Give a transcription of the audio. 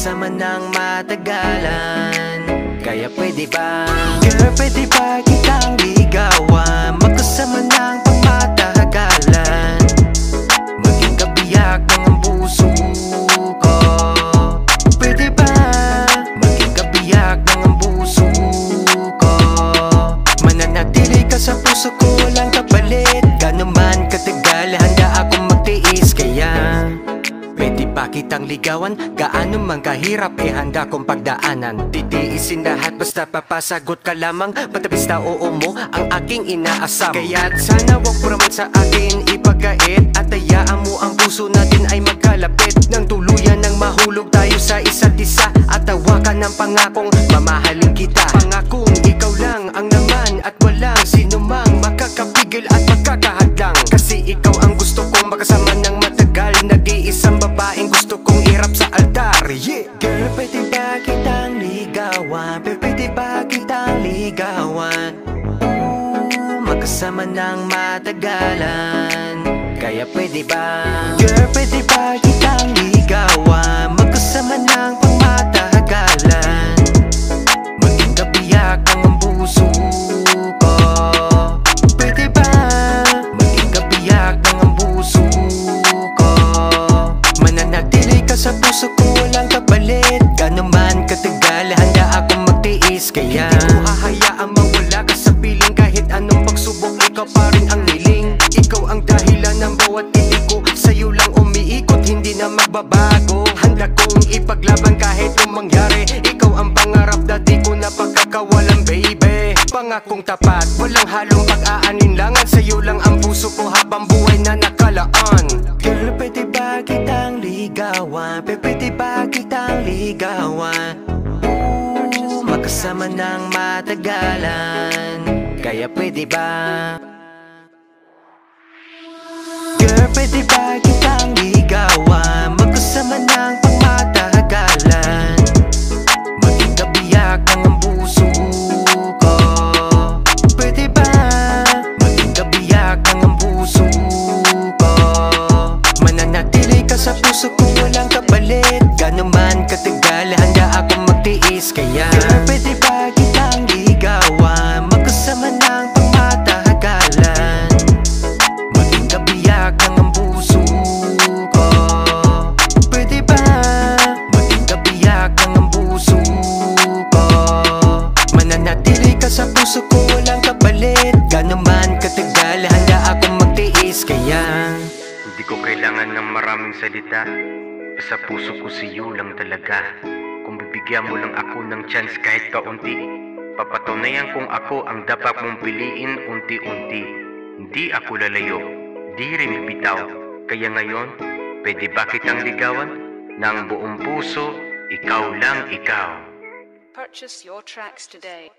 magkasama ng matagalan. Kaya pwede ba, girl, pwede ba kitang ligawan? Magkasama ng pagmatagalan, maging kabiyak ng ang puso ko. Pwede ba maging kabiyak ng ang puso ko? Mananatili ka sa puso ko, walang kapalit. Gano'n man katagal, handa akong magtiis. Kaya pwede ba kitang ligawan? Gaano man kahirap, handa kong pagdaanan. Titiisin lahat basta papasagot ka lamang. Patapis na oo mo ang aking inaasam. Kaya't sana wag mo naman sa akin ipagkait, at hayaan mo ang puso natin ay magkalapit. Nang tuluyan nang mahulog tayo sa isa't isa, at tawakan ng pangakong mamahalin kita. Pangakong ikaw lang ang laman, at walang sino mang makakapigil at magkakahadlang. Kasi ikaw ang gusto kong makasama ng matagal. Nag-iisang babaeng gusto kong irap sa altar, yeah. Girl, pwede ba kitang ligawan? Pwede ba kitang ligawan? Magkasama ng matagalan. Kaya pwede ba, girl, pwede ba kitang ligawan? Magkasama ng pangmatagalan, maging kabiyak ang puso ko. Pwede ba maging kabiyak ang puso ko? Mananatili ka sa puso ko, walang kapalit. Gano'n man katagal, handa akong magtiis. Kaya hindi ko hahayaang mawala ka sa piling. Kahit anong pagsubok, ikaw pa rin ang niling. Ikaw ang dahilan ng bawat titig ko, sa'yo lang umiikot, hindi na magbabago. Handa kong ipaglaban kahit anong mangyari. Ikaw ang pangarap, dati ko na pagkakawalan, baby. Pangakong tapat, walang halong pag-aaninlangan. Sa'yo lang ang puso ko habang buhay na nakalaan. Girl, pwede ba kitang ligawan? Pwede ba kitang ligawan? Magkasama ng matagalan. Kaya pwede ba, girl, pwede ba kitang ligawan? Magkasama ng pangmatagalan, maging kabiyak ang puso ko. Pwede ba maging kabiyak ang puso ko? Mananatili ka sa puso ko, walang kapalit. Gano'n man katagal, handa akong magtiis. Kaya pwede ba kitang ligawan? Magkasama ng pangmatagalan, maging kabiyak ang puso ko. Pwede ba maging kabiyak ang puso ko? Mananatili ka sa puso ko, walang kapalit. Gano'n man katagal, handa akong magtiis. Kaya hindi ko kailangan ng maraming salita, sa puso ko si you lang talaga. Kung bibigyan mo lang ako ng chance kahit kaunti, papatunayan kung ako ang dapat mong piliin unti-unti. Hindi ako lalayo, di rin bibitaw. Kaya ngayon, pwede ba kitang ligawan? Ng buong puso, ikaw lang ikaw. Purchase your tracks today.